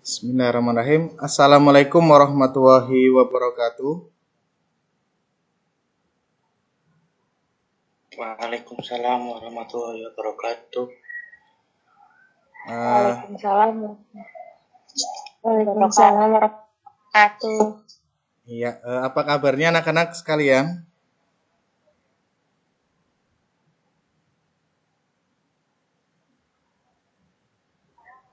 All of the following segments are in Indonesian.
Bismillahirrahmanirrahim. Assalamualaikum warahmatullahi wabarakatuh. Waalaikumsalam warahmatullahi wabarakatuh. Waalaikumsalam warahmatullahi. Iya, apa kabarnya anak-anak sekalian?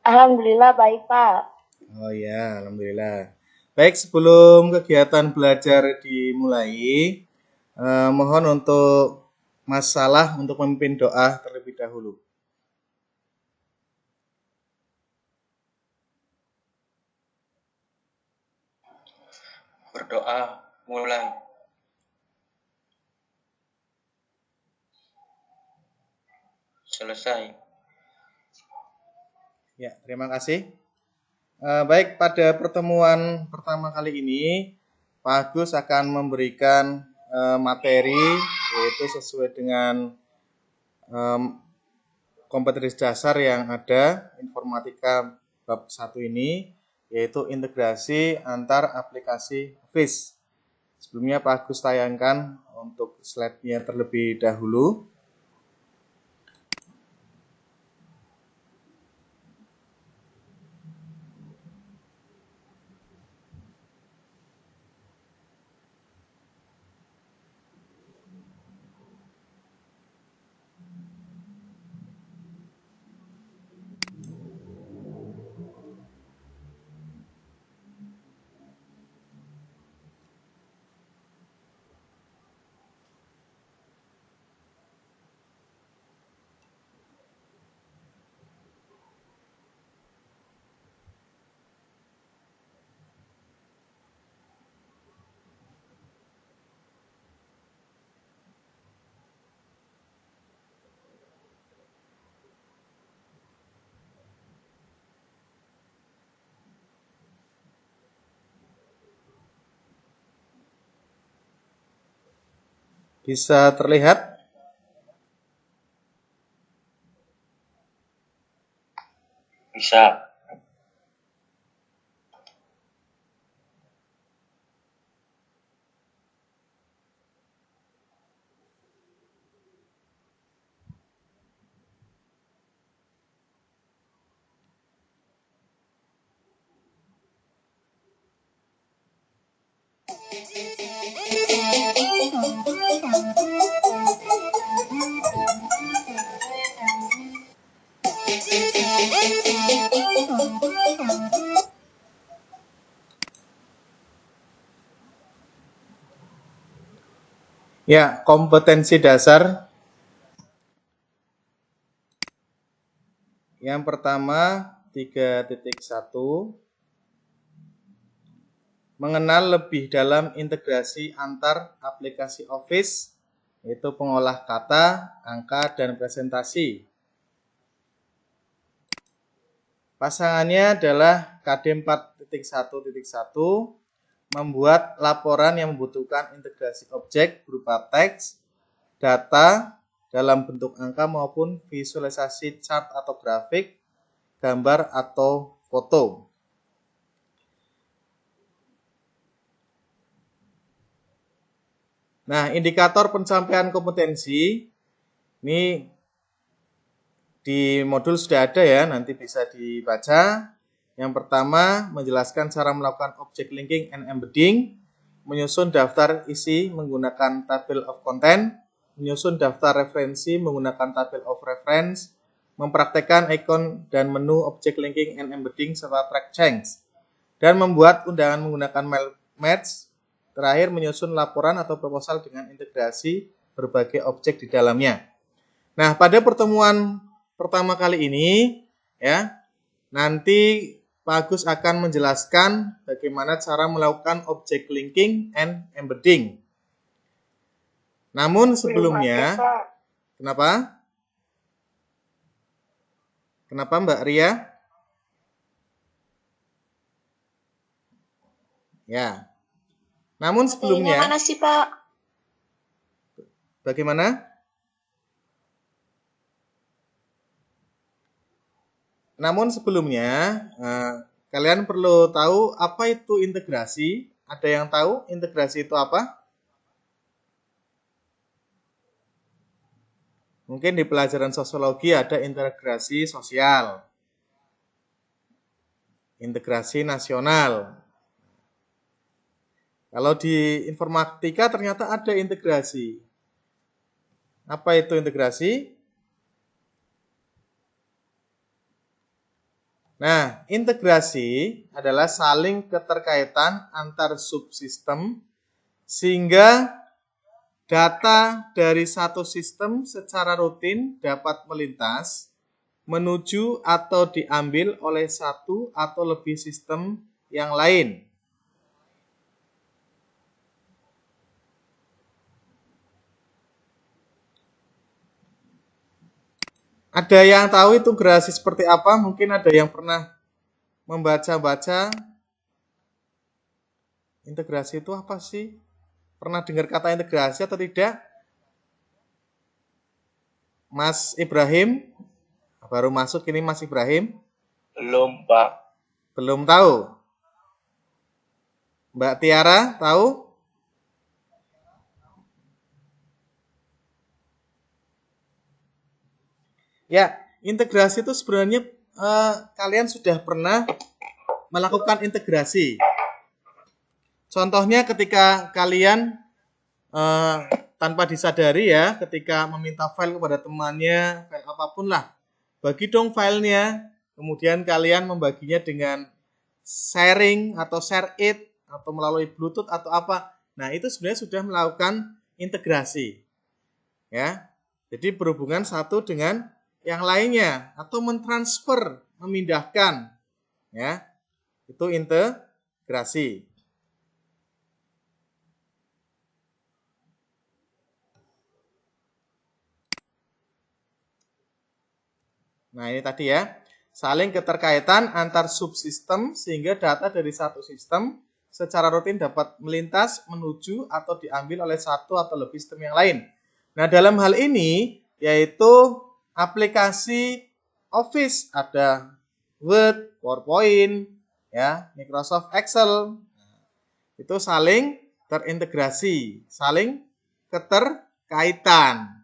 Alhamdulillah baik, Pak. Oh ya, alhamdulillah. Baik, sebelum kegiatan belajar dimulai, mohon untuk masalah untuk memimpin doa terlebih dahulu. Berdoa mulai. Selesai. Ya, terima kasih. Baik, pada pertemuan pertama kali ini, Pak Agus akan memberikan materi yaitu sesuai dengan kompetensi dasar yang ada informatika bab 1 ini, yaitu integrasi antar aplikasi Office. Sebelumnya Pak Agus tayangkan untuk slide-nya terlebih dahulu. Bisa terlihat? Bisa. Ya, kompetensi dasar. Yang pertama 3.1, mengenal lebih dalam integrasi antar aplikasi Office, yaitu pengolah kata, angka, dan presentasi. Pasangannya adalah KD 4.1.1, membuat laporan yang membutuhkan integrasi objek berupa teks, data dalam bentuk angka maupun visualisasi chart atau grafik, gambar atau foto. Nah, indikator pencapaian kompetensi ini di modul sudah ada ya, nanti bisa dibaca. Yang pertama, menjelaskan cara melakukan object linking and embedding, menyusun daftar isi menggunakan table of content, menyusun daftar referensi menggunakan table of reference, mempraktekkan icon dan menu object linking and embedding serta track change, dan membuat undangan menggunakan mail match. Terakhir, menyusun laporan atau proposal dengan integrasi berbagai objek di dalamnya. Nah, pada pertemuan pertama kali ini, ya, nanti Pak Agus akan menjelaskan bagaimana cara melakukan object linking and embedding. Namun sebelumnya, kenapa? Kenapa Mbak Ria? Ya. Namun sebelumnya, Mana sih, Pak? bagaimana? Namun sebelumnya, kalian perlu tahu apa itu integrasi. Ada yang tahu integrasi itu apa? Mungkin di pelajaran sosiologi ada integrasi sosial, integrasi nasional. Kalau di informatika ternyata ada integrasi. Apa itu integrasi? Nah, integrasi adalah saling keterkaitan antar subsistem sehingga data dari satu sistem secara rutin dapat melintas, menuju atau diambil oleh satu atau lebih sistem yang lain. Ada yang tahu itu integrasi seperti apa? Mungkin ada yang pernah membaca-baca. Integrasi itu apa sih? Pernah dengar kata integrasi atau tidak? Mas Ibrahim? Baru masuk ini Mas Ibrahim? Belum, Pak. Belum tahu? Mbak Tiara tahu? Ya, integrasi itu sebenarnya kalian sudah pernah melakukan integrasi. Contohnya ketika kalian tanpa disadari ya, ketika meminta file kepada temannya, file apapun lah, bagi dong filenya, kemudian kalian membaginya dengan sharing atau share it, atau melalui Bluetooth atau apa. Nah, itu sebenarnya sudah melakukan integrasi. Ya, jadi berhubungan satu dengan yang lainnya atau mentransfer, memindahkan, ya, itu integrasi. Nah, ini tadi ya, saling keterkaitan antar subsistem sehingga data dari satu sistem secara rutin dapat melintas, menuju atau diambil oleh satu atau lebih sistem yang lain. Nah, dalam hal ini yaitu aplikasi Office, ada Word, PowerPoint, ya, Microsoft Excel. Itu saling terintegrasi, saling keterkaitan.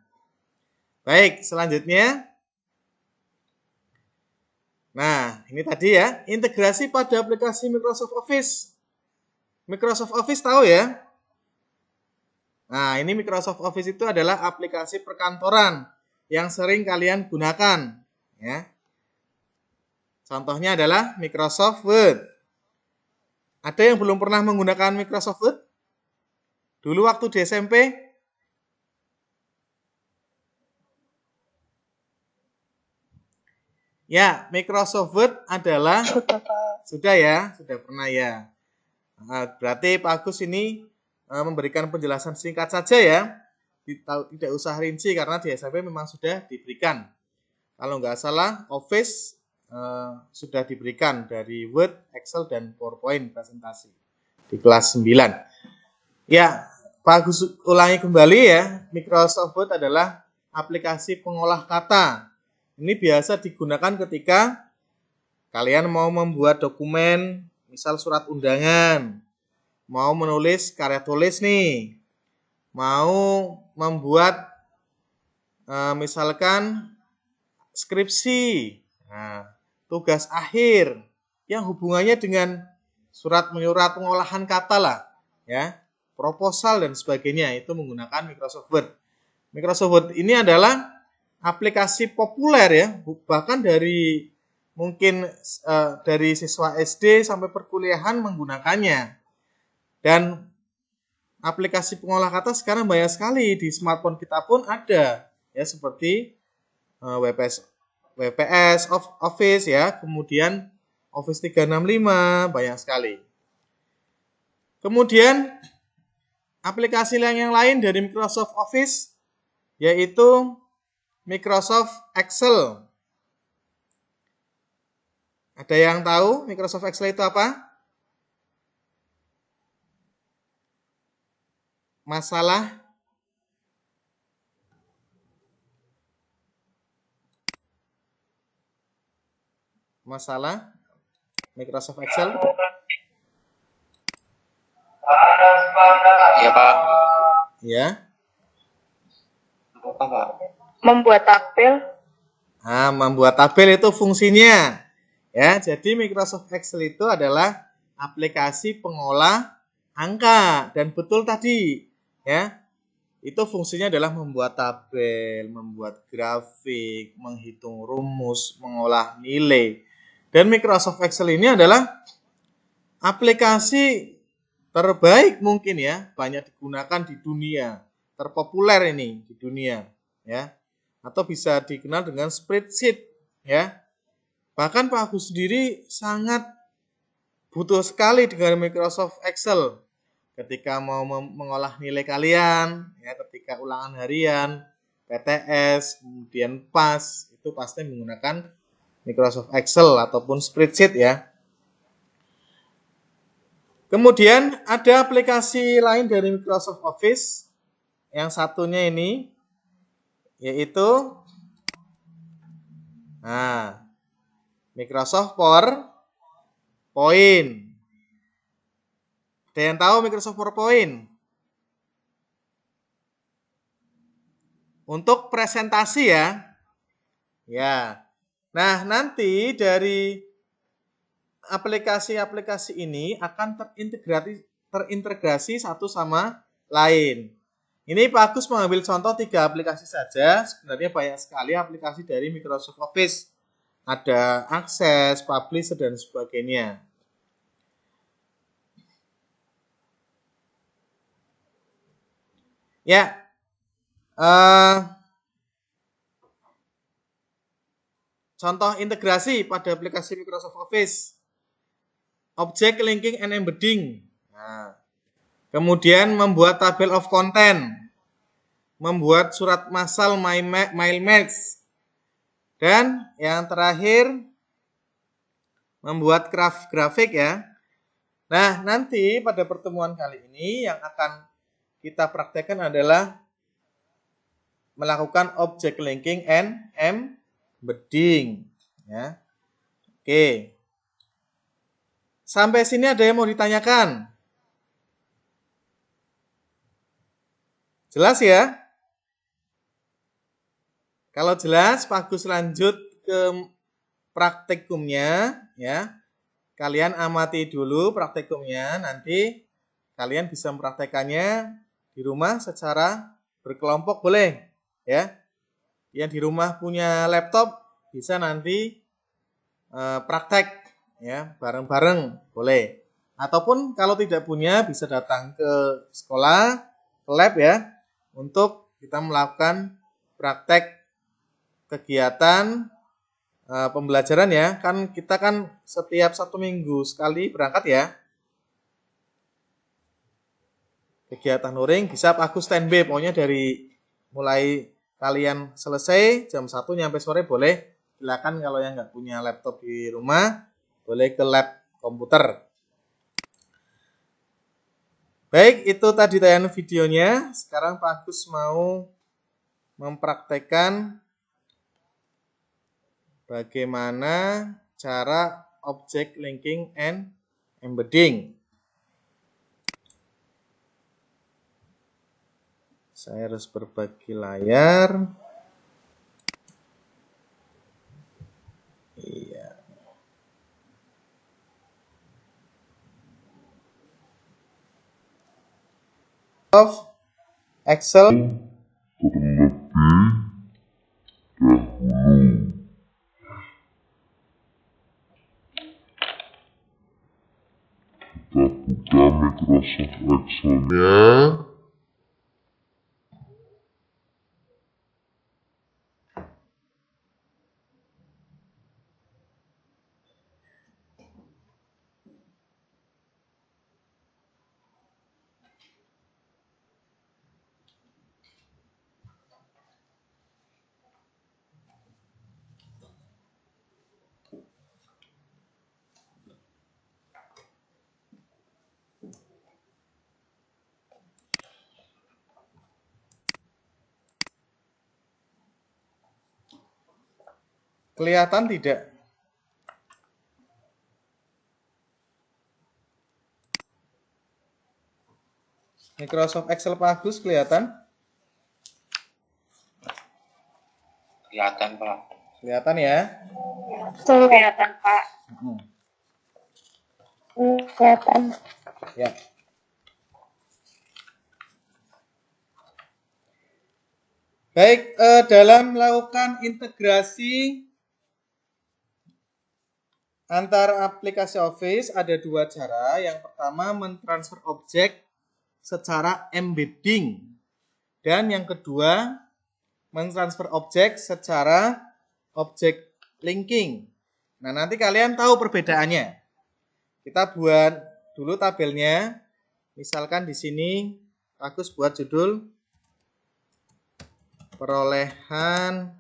Baik, selanjutnya. Nah, ini tadi ya, integrasi pada aplikasi Microsoft Office. Microsoft Office tahu ya? Nah, ini Microsoft Office itu adalah aplikasi perkantoran yang sering kalian gunakan, ya. Contohnya adalah Microsoft Word. Ada yang belum pernah menggunakan Microsoft Word? Dulu waktu di SMP? Ya, Microsoft Word adalah sudah ya, sudah pernah ya. Nah, berarti Pak Agus ini memberikan penjelasan singkat saja ya, tidak usah rinci karena di SMP memang sudah diberikan. Kalau nggak salah, Office sudah diberikan dari Word, Excel, dan PowerPoint presentasi di kelas 9. Ya, Pak Agus ulangi kembali ya, Microsoft Word adalah aplikasi pengolah kata. Ini biasa digunakan ketika kalian mau membuat dokumen, misal surat undangan, mau menulis karya tulis nih, mau membuat misalkan skripsi, nah, tugas akhir yang hubungannya dengan surat menyurat pengolahan kata lah, ya, proposal dan sebagainya, itu menggunakan Microsoft Word. Microsoft Word ini adalah aplikasi populer ya, bahkan dari mungkin dari siswa SD sampai perkuliahan menggunakannya. Dan aplikasi pengolah kata sekarang banyak sekali di smartphone kita pun ada ya, seperti WPS Office ya, kemudian Office 365 banyak sekali. Kemudian aplikasi yang lain dari Microsoft Office yaitu Microsoft Excel. Ada yang tahu Microsoft Excel itu apa? Masalah? Microsoft Excel? Iya, Pak. Ya. Apa, Pak? Membuat tabel. Nah, membuat tabel itu fungsinya. Ya, jadi Microsoft Excel itu adalah aplikasi pengolah angka, dan betul tadi, ya. Itu fungsinya adalah membuat tabel, membuat grafik, menghitung rumus, mengolah nilai. Dan Microsoft Excel ini adalah aplikasi terbaik mungkin ya, banyak digunakan di dunia, terpopuler ini di dunia, ya. Atau bisa dikenal dengan spreadsheet, ya. Bahkan Pak Agus sendiri sangat butuh sekali dengan Microsoft Excel ketika mau mengolah nilai kalian, ya, ketika ulangan harian, PTS, kemudian PAS, itu pasti menggunakan Microsoft Excel ataupun spreadsheet ya. Kemudian ada aplikasi lain dari Microsoft Office, yang satunya ini, yaitu Microsoft PowerPoint. Ada yang tahu Microsoft PowerPoint? Untuk presentasi ya. Ya. Nah, nanti dari aplikasi-aplikasi ini akan terintegrasi satu sama lain. Ini Pak Agus mengambil contoh 3 aplikasi saja. Sebenarnya banyak sekali aplikasi dari Microsoft Office. Ada Access, Publisher, dan sebagainya. Ya, contoh integrasi pada aplikasi Microsoft Office, Object Linking and Embedding. Nah, kemudian membuat tabel of content, membuat surat massal mail-mails, dan yang terakhir membuat grafik ya. Nah, nanti pada pertemuan kali ini yang akan kita praktekkan adalah melakukan object linking and embedding ya. Oke. Sampai sini ada yang mau ditanyakan? Jelas ya? Kalau jelas, Pak Agus lanjut ke praktikumnya ya. Kalian amati dulu praktikumnya, nanti kalian bisa mempraktekannya di rumah secara berkelompok boleh ya. Yang di rumah punya laptop bisa nanti praktek ya, bareng-bareng boleh. Ataupun kalau tidak punya bisa datang ke sekolah, ke lab ya, untuk kita melakukan praktek kegiatan pembelajaran ya. Kan kita kan setiap 1 minggu sekali berangkat ya. Kegiatan luring bisa Pak Agus standby, pokoknya dari mulai kalian selesai jam 1 nyampe sore boleh. Silakan kalau yang nggak punya laptop di rumah boleh ke lab komputer. Baik, itu tadi tayangan videonya. Sekarang Pak Agus mau mempraktekkan bagaimana cara object linking and embedding. Saya harus berbagi layar. Iya. Of Excel terlebih dahulu. Kita buka Microsoft Excel-nya. kelihatan tidak? Microsoft Excel Pak Agus kelihatan? Kelihatan, Pak. Kelihatan ya? Kelihatan, Pak. Hmm. Kelihatan. Ya. Baik, dalam melakukan integrasi antara aplikasi Office ada dua cara. Yang pertama mentransfer objek secara embedding. Dan yang kedua mentransfer objek secara object linking. Nah, nanti kalian tahu perbedaannya. Kita buat dulu tabelnya. Misalkan di sini Agus buat judul perolehan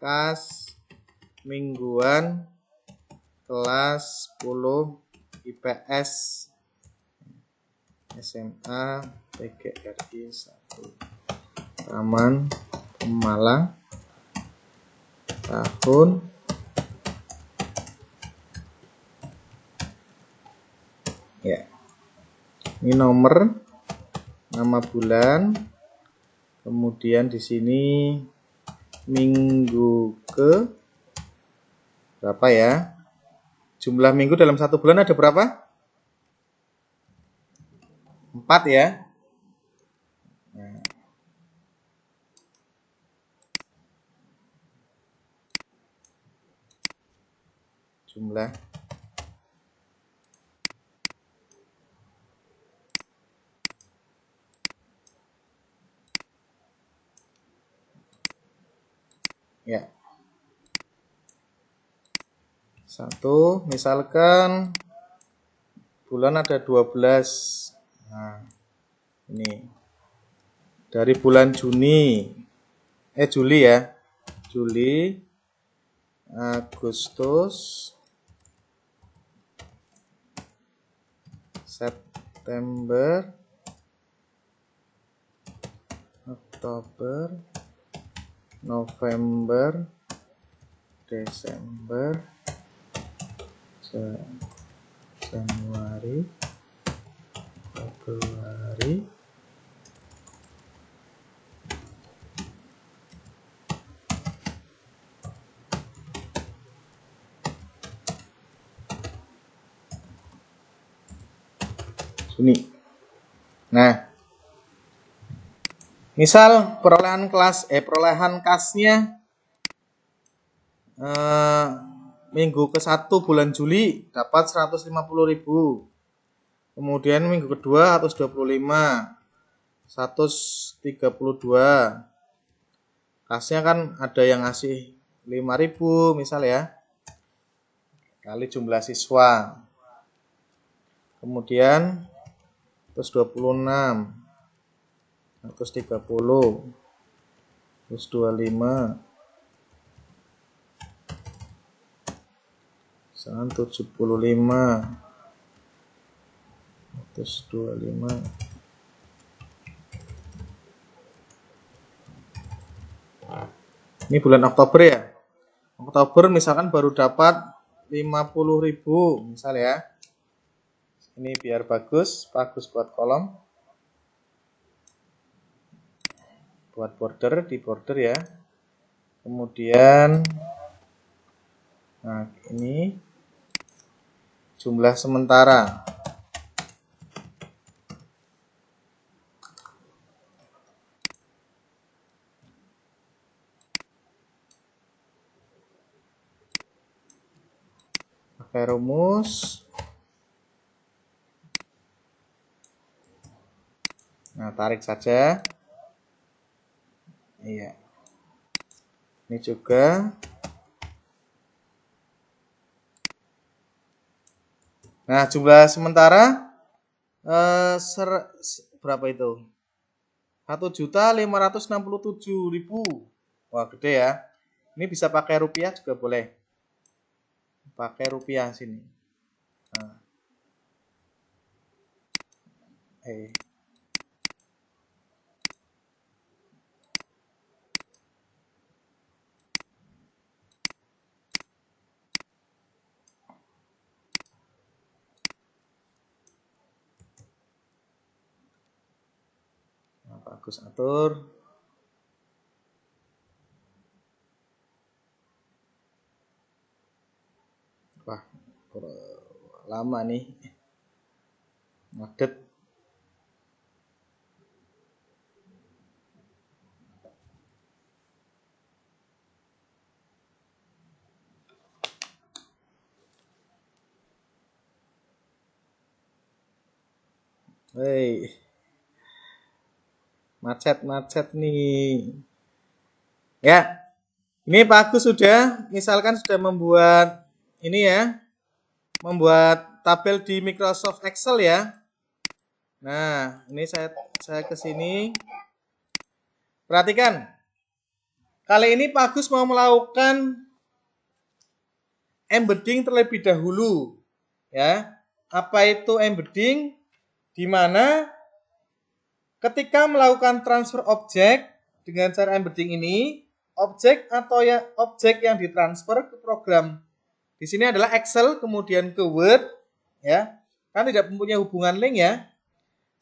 kas mingguan kelas 10 IPS SMA PGRI 1 Taman Pemalang tahun ya. Ini nomor, nama bulan, kemudian di sini minggu ke berapa ya? Jumlah minggu dalam satu bulan ada berapa? 4 ya. Nah. Jumlah ya. Satu, misalkan bulan ada 12. Nah, ini dari bulan Juli ya. Juli, Agustus, September, Oktober, November, Desember, Januari, Februari, Juni. Nah, misal perolehan kasnya minggu ke-1 bulan Juli dapat 150.000. Kemudian minggu kedua 125, 132. Kasnya kan ada yang ngasih 5.000 misal ya. Kali jumlah siswa. Kemudian 126, 130, 125, 175, 125. Ini bulan Oktober ya. Oktober misalkan baru dapat 50.000 misal ya. Ini biar bagus buat kolom. Buat border di border ya. Kemudian nah, ini jumlah sementara. Pakai rumus. Nah, tarik saja. Iya. Ini juga. Nah, jumlah sementara berapa itu? 1.567.000. Wah, gede ya. Ini bisa pakai rupiah juga boleh. Pakai rupiah sini. Nah. Agus atur. Wah, lama nih. Ngadet. Hei. Macet nih. Ya. Ini Pak Agus sudah, misalkan sudah membuat ini ya. Membuat tabel di Microsoft Excel ya. Nah, ini saya ke sini. Perhatikan. Kali ini Pak Agus mau melakukan embedding terlebih dahulu. Ya. Apa itu embedding? Di mana ketika melakukan transfer objek dengan cara embedding ini, objek yang ditransfer ke program di sini adalah Excel, kemudian ke Word, ya, kan tidak mempunyai hubungan link ya,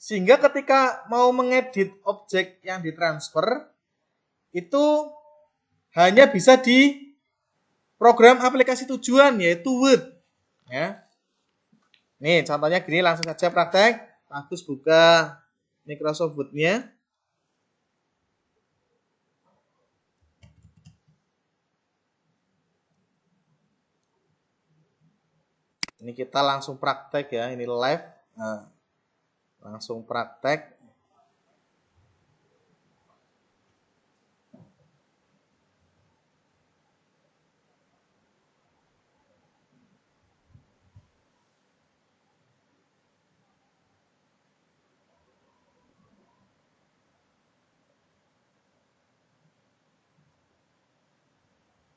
sehingga ketika mau mengedit objek yang ditransfer itu hanya bisa di program aplikasi tujuan yaitu Word, ya. Nih contohnya gini, langsung saja praktek. Agus buka Microsoft Word-nya. Ini kita langsung praktek ya, ini live. Nah, langsung praktek.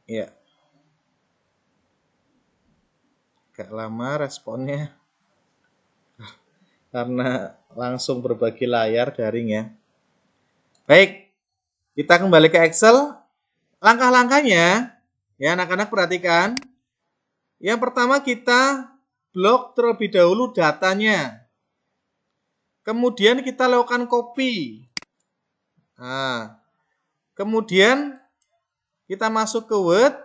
Ya. Agak lama responnya karena langsung berbagi layar daring ya. Baik, kita kembali ke Excel. Langkah-langkahnya ya anak-anak perhatikan. Yang pertama kita blok terlebih dahulu datanya. Kemudian kita lakukan copy. Nah, kemudian kita masuk ke Word.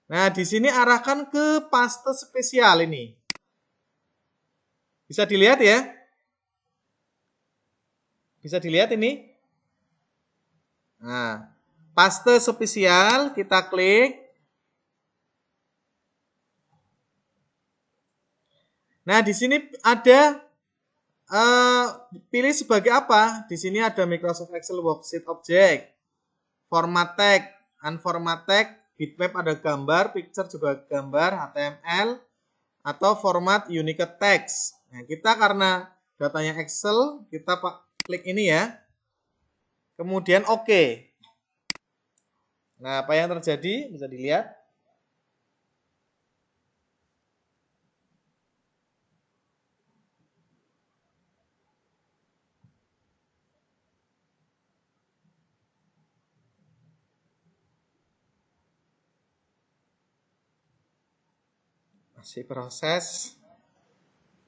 Nah, di sini arahkan ke paste spesial ini. Bisa dilihat ya? Bisa dilihat ini? Nah, paste spesial kita klik. Nah, di sini ada pilih sebagai apa? Di sini ada Microsoft Excel Worksheet Object, Format Tag, Unformat Tag, Bitmap ada gambar, Picture juga gambar, HTML, atau format Unique Text. Nah, kita karena datanya Excel, kita klik ini ya. Kemudian OK. Nah, apa yang terjadi? Bisa dilihat. Masih proses.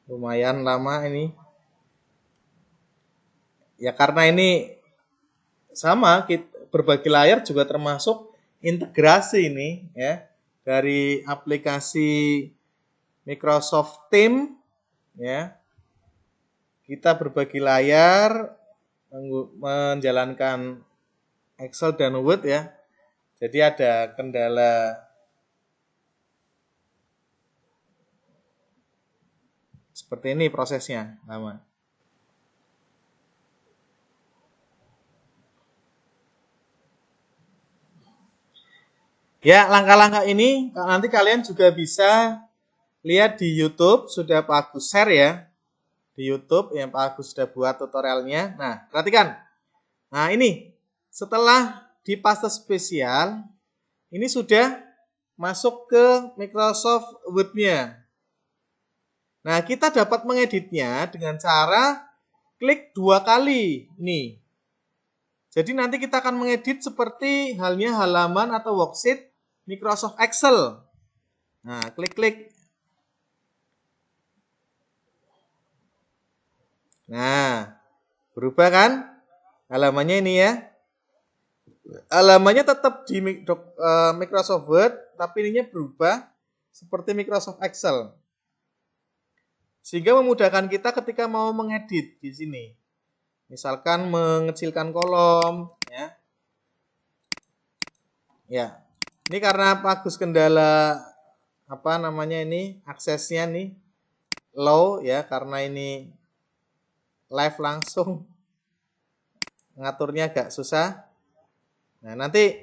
Lumayan lama ini. Ya karena ini sama, berbagi layar juga termasuk integrasi ini ya dari aplikasi Microsoft Teams ya. Kita berbagi layar menjalankan Excel dan Word ya. Jadi ada kendala seperti ini prosesnya lama. Ya, langkah-langkah ini nanti kalian juga bisa lihat di YouTube, sudah Pak Agus share ya. Di YouTube yang Pak Agus sudah buat tutorialnya. Nah, perhatikan. Nah, ini setelah di paste spesial, ini sudah masuk ke Microsoft Word-nya. Nah, kita dapat mengeditnya dengan cara klik 2 kali. Nih. Jadi nanti kita akan mengedit seperti halnya halaman atau worksheet Microsoft Excel. Nah, klik-klik. Nah, Berubah kan? Halamannya ini ya. Halamannya tetap di Microsoft Word, tapi ininya berubah seperti Microsoft Excel. Sehingga memudahkan kita ketika mau mengedit di sini. Misalkan mengecilkan kolom, ya. Ya. Ini karena Pak Agus kendala aksesnya nih low ya, karena ini live langsung ngaturnya agak susah. Nah, nanti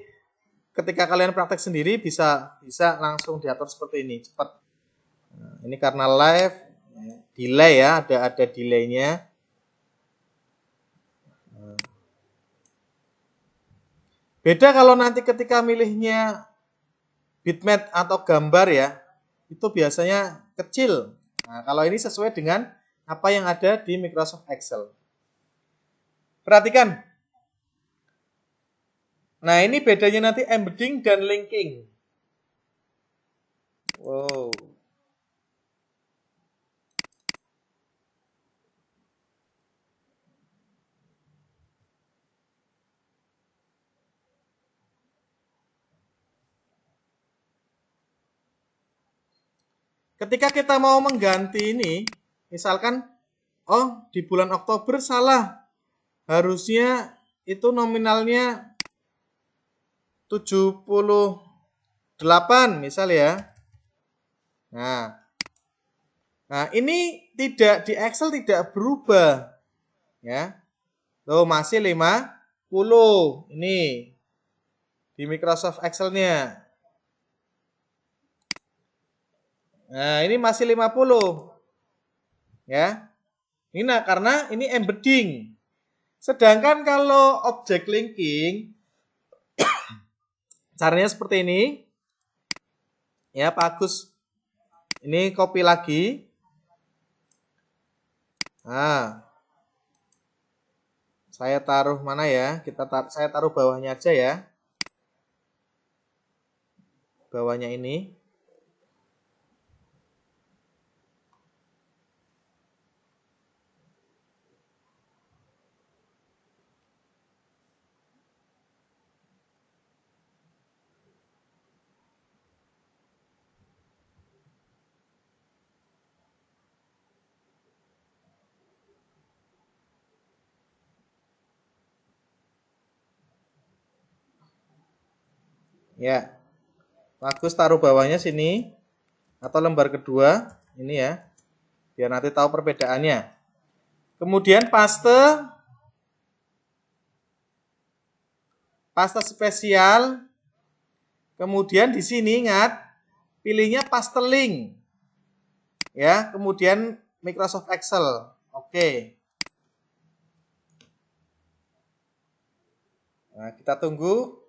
ketika kalian praktek sendiri bisa langsung diatur seperti ini, cepat. Nah, ini karena live delay ya, ada delaynya. Beda kalau nanti ketika milihnya bitmap atau gambar ya, itu biasanya kecil. Nah, kalau ini sesuai dengan apa yang ada di Microsoft Excel. Perhatikan. Nah, ini bedanya nanti embedding dan linking. Wow. Ketika kita mau mengganti ini, misalkan, oh di bulan Oktober salah, harusnya itu nominalnya 78 misal ya. Nah ini tidak di Excel tidak berubah ya. Tuh masih 50 ini di Microsoft Excel-nya. Nah, ini masih 50. Ya. Ini karena ini embedding. Sedangkan kalau object linking caranya seperti ini. Ya, Pak Agus. Ini copy lagi. Nah. Saya taruh mana ya? Saya taruh bawahnya aja ya. Bawahnya ini. Ya. Bagus, taruh bawahnya sini. Atau lembar kedua. Ini ya. Biar nanti tahu perbedaannya. Kemudian paste spesial. Kemudian di sini ingat, pilihnya paste link. Ya, kemudian Microsoft Excel. Oke. Nah, kita tunggu.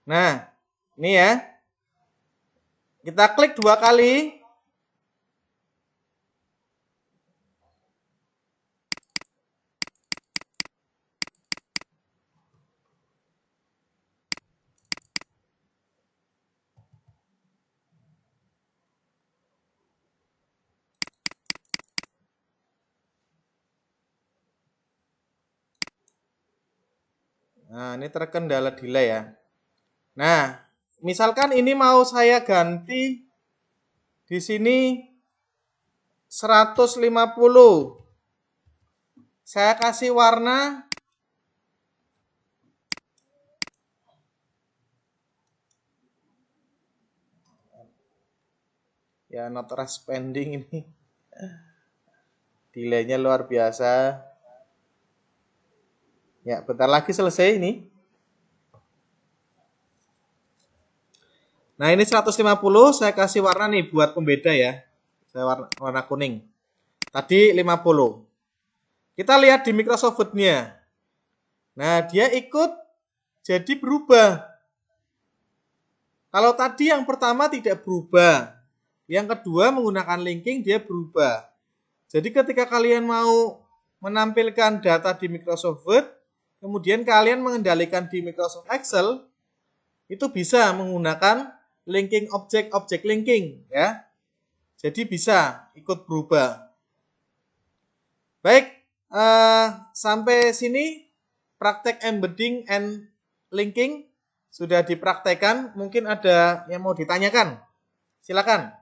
Nah, ini ya. Kita klik 2 kali. Nah, ini terkendala delay ya. Nah, misalkan ini mau saya ganti di sini 150. Saya kasih warna ya, not responding ini. Delaynya luar biasa. Ya, bentar lagi selesai ini. Nah, ini 150, saya kasih warna nih buat pembeda ya. Saya warna kuning. Tadi 50. Kita lihat di Microsoft Word-nya. Nah, dia ikut jadi berubah. Kalau tadi yang pertama tidak berubah, yang kedua menggunakan linking dia berubah. Jadi ketika kalian mau menampilkan data di Microsoft Word, kemudian kalian mengendalikan di Microsoft Excel, itu bisa menggunakan linking objek linking ya. Jadi bisa ikut berubah. Baik, sampai sini praktek embedding and linking sudah dipraktekkan. Mungkin ada yang mau ditanyakan? Silakan.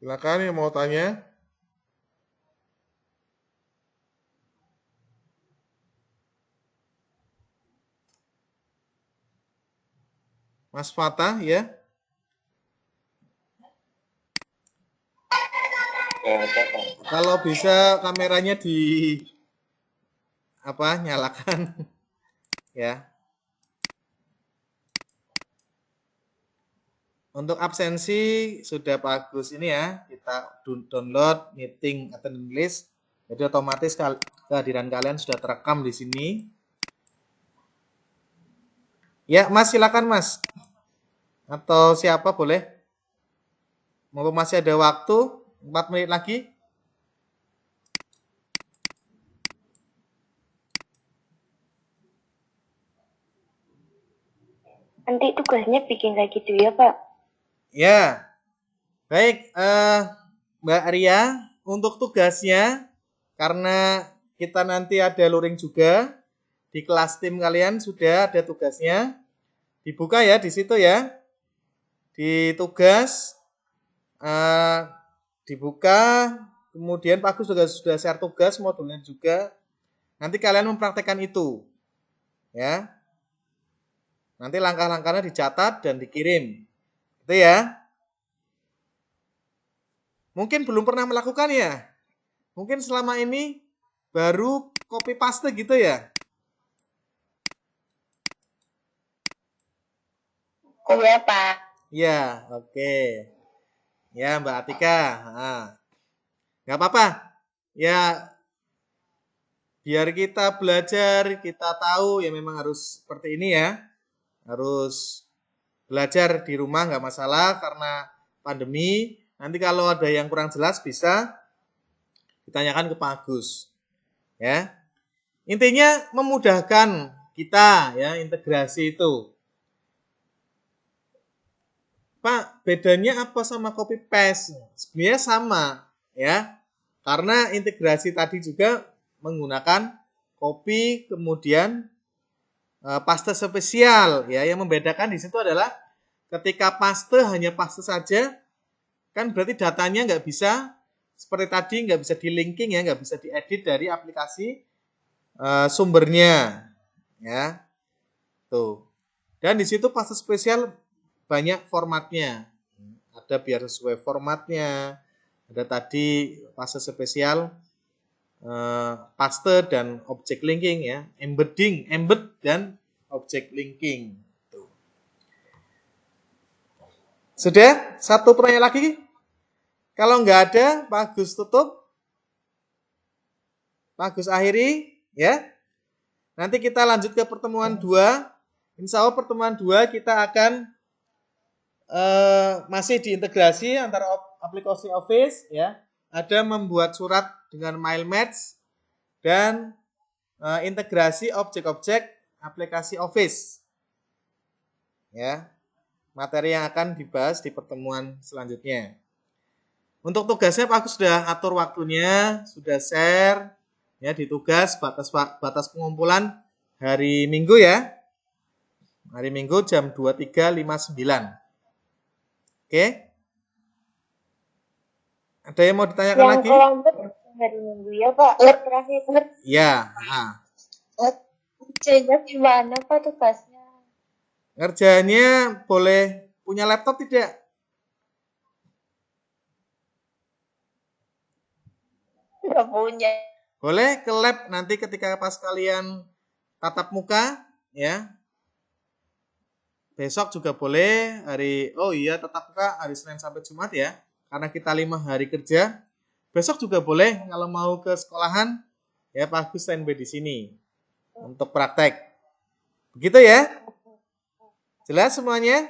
Silakan yang mau tanya. Mas Fatah ya. Kalau bisa kameranya nyalakan ya. Untuk absensi sudah bagus ini ya. Kita download meeting attendance list. Jadi otomatis kehadiran kalian sudah terekam di sini. Ya, Mas silakan Mas. Atau siapa boleh? Mumpung masih ada waktu 4 menit lagi. Nanti tugasnya bikin kayak gitu ya, Pak? Ya. Baik, Mbak Ria, untuk tugasnya karena kita nanti ada luring juga di kelas tim kalian sudah ada tugasnya. Dibuka ya di situ ya. Di tugas dibuka, kemudian Pak Agus juga sudah share tugas modulnya juga. Nanti kalian mempraktekkan itu. Ya. Nanti langkah-langkahnya dicatat dan dikirim. Itu ya. Mungkin belum pernah melakukan ya. Mungkin selama ini baru copy paste gitu ya. Iya, Pak. Ya, oke. Ya, Mbak Atika. Nggak apa-apa. Ya, biar kita belajar, kita tahu ya memang harus seperti ini ya. Harus belajar di rumah nggak masalah karena pandemi. Nanti kalau ada yang kurang jelas bisa ditanyakan ke Pak Agus. Ya. Intinya memudahkan kita ya integrasi itu. Pak, bedanya apa sama copy paste? Sebenarnya sama ya. Karena integrasi tadi juga menggunakan copy kemudian paste spesial ya. Yang membedakan di situ adalah ketika paste hanya paste saja kan berarti datanya nggak bisa seperti tadi nggak bisa di linking ya, nggak bisa diedit dari aplikasi sumbernya ya. Tuh. Dan di situ paste spesial banyak formatnya. Ada biar sesuai formatnya. Ada tadi paste spesial paste dan object linking ya, embed dan object linking. Tuh. Sudah? Satu pertanyaan lagi? Kalau nggak ada, Pak Agus tutup. Pak Agus akhiri ya. Nanti kita lanjut ke pertemuan 2. Insya Allah pertemuan 2 kita akan masih diintegrasi antara aplikasi Office ya. Ada membuat surat dengan MailMatch dan integrasi objek-objek aplikasi Office. Ya. Materi yang akan dibahas di pertemuan selanjutnya. Untuk tugasnya Pak Agus sudah atur waktunya, sudah share ya di tugas batas pengumpulan hari Minggu ya. Hari Minggu jam 23.59. Oke. Ada yang mau ditanyakan lagi? Yang kelompok hari Minggu ya, Pak. Terakhir. Ya. Sehingga gimana, Pak, tugasnya? Ngerjainnya boleh punya laptop tidak? Nggak punya. Boleh ke lab nanti ketika pas kalian tatap muka ya. Besok juga boleh tatap muka hari Senin sampai Jumat ya. Karena kita 5 hari kerja. Besok juga boleh kalau mau ke sekolahan ya Pak Agus standby di sini untuk praktek. Begitu ya? Jelas semuanya?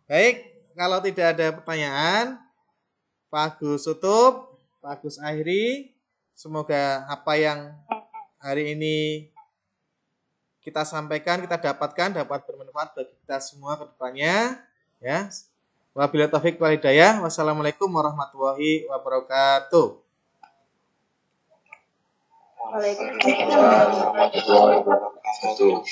Baik, kalau tidak ada pertanyaan, Pak Agus tutup, Pak Agus akhiri. Semoga apa yang hari ini kita sampaikan, kita dapatkan, dapat bermanfaat bagi kita semua ke depannya. Ya. Wabillahi taufiq wal hidayah. Wassalamualaikum warahmatullahi wabarakatuh. Waalaikumsalam warahmatullahi wabarakatuh.